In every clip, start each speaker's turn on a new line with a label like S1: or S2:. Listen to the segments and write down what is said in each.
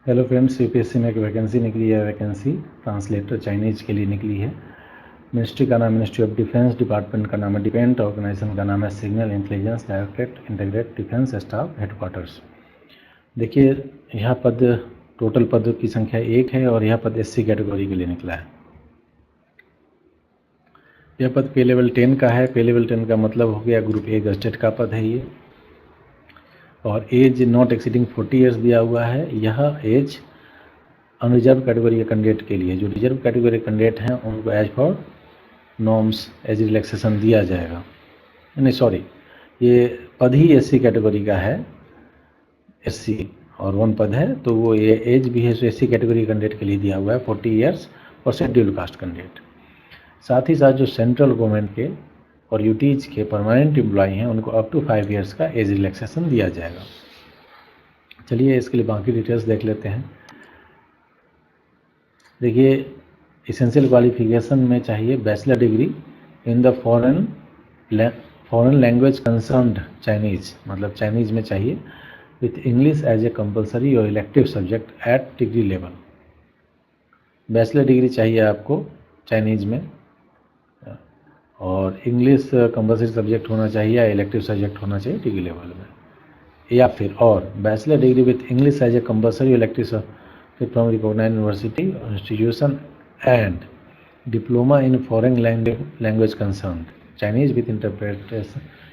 S1: Hello friends, UPSC में एक vacancy निकली है। वैकेंसी ट्रांसलेटर चाइनीज़ के लिए निकली है। मिनिस्ट्री का नाम मिनिस्ट्री ऑफ डिफेंस, डिपार्टमेंट का नाम है डिफेंस, ऑर्गेनाइजेशन का नाम है signal intelligence directorate integrate defence staff headquarters. देखिए, यह पद टोटल पद की संख्या 1 है और यह पद एससी कैटेगरी के लिए निकला है। यह पद पे लेवल 10 का है। पे लेवल 10 का मतलब हो गया ग्रुप ए गस्टेड का पद है ये, और एज नॉट एक्सीडिंग 40 ईयर्स दिया हुआ है। यह एज अनरिजर्व कैटेगरी के कैंडिडेट के लिए, जो रिजर्व कैटेगरी कैंडिडेट हैं उनको age for norms age relaxation दिया जाएगा। नहीं सॉरी, ये पद ही एससी कैटेगरी का है, एससी और 1 पद है, तो वो ये एज भी है एससी कैटेगरी कैंडिडेट के लिए दिया हुआ है 40 ईयर्स और शेड्यूल कास्ट कैंडिडेट। साथ ही साथ जो सेंट्रल गवर्नमेंट के और यूटीज के परमानेंट एम्प्लॉय हैं उनको अप टू 5 ईयर्स का एज रिलैक्सेशन दिया जाएगा। चलिए इसके लिए बाकी डिटेल्स देख लेते हैं। देखिए, इसेंशियल क्वालिफिकेशन में चाहिए bachelor degree in the foreign language concerned Chinese, मतलब चाइनीज़ में चाहिए, with English as a compulsory और elective subject at degree level. Bachelor degree चाहिए आपको चाइनीज़ में, और इंग्लिश कंपलसरी सब्जेक्ट होना चाहिए या इलेक्टिव सब्जेक्ट होना चाहिए डिग्री लेवल में, या फिर और bachelor degree with English as a compulsory elective subject from recognised university और institution and diploma in foreign language concern Chinese with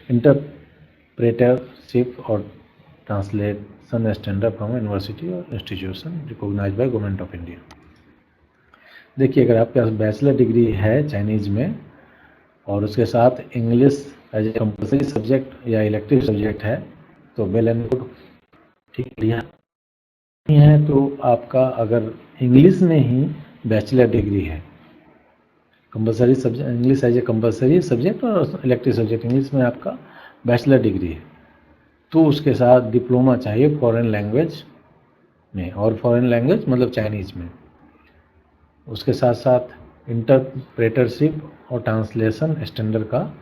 S1: interpretership और ट्रांसलेशन स्टैंडर्ड फ्रॉम यूनिवर्सिटी और institution recognised by government of India. देखिए, अगर आपके पास bachelor degree है Chinese में और उसके साथ English as a compulsory subject या इलेक्टिव सब्जेक्ट है तो वेल एंड गुड, ठीक है। तो आपका अगर इंग्लिश में ही बैचलर डिग्री है, compulsory subject English as a compulsory subject और इलेक्टिव सब्जेक्ट इंग्लिश में आपका बैचलर डिग्री है, तो उसके साथ डिप्लोमा चाहिए फॉरेन लैंग्वेज में, और फॉरेन लैंग्वेज मतलब चाइनीज़ में। उसके साथ साथ इंटरप्रेटरशिप और ट्रांसलेशन स्टैंडर्ड का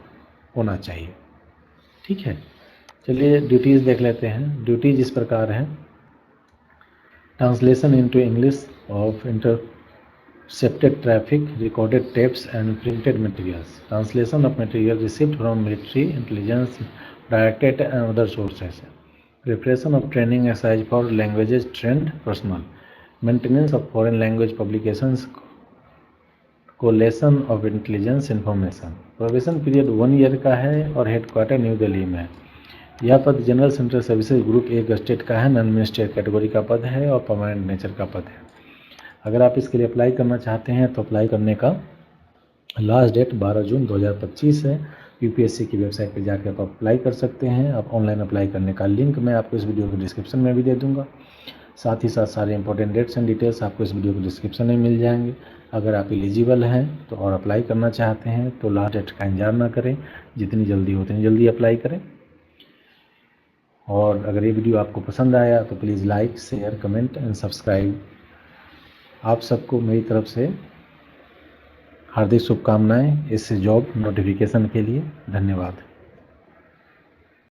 S1: होना चाहिए, ठीक है। चलिए ड्यूटीज़ देख लेते हैं। ड्यूटीज इस प्रकार हैं: translation into English of intercepted traffic, recorded tapes and printed materials. Translation of material received from military, intelligence, directorate and other sources. Preparation of training exercise for languages trained personnel. Maintenance of foreign language publications. Collation of intelligence information. Probation period 1 year का है और headquarter new Delhi में है। यह पद general central services group A gazetted का है, non ministerial category का पद है और परमानेंट नेचर का पद है। अगर आप इसके लिए अप्लाई करना चाहते हैं तो अप्लाई करने का लास्ट डेट 12 जून 2025 है। यूपीएससी की वेबसाइट पर जाकर आप अप्लाई कर सकते हैं। आप ऑनलाइन अप्लाई करने का लिंक मैं आपको इस वीडियो के डिस्क्रिप्शन में भी दे दूंगा। साथ ही साथ सारे इंपॉर्टेंट डेट्स एंड डिटेल्स आपको इस वीडियो के डिस्क्रिप्शन में मिल जाएंगे। अगर आप एलिजिबल हैं तो और अप्लाई करना चाहते हैं तो लास्ट डेट का इंतजार ना करें, जितनी जल्दी हो उतनी जल्दी अप्लाई करें। और अगर ये वीडियो आपको पसंद आया तो please like, share, comment and subscribe. आप सबको मेरी तरफ से हार्दिक शुभकामनाएं इस जॉब नोटिफिकेशन के लिए। धन्यवाद।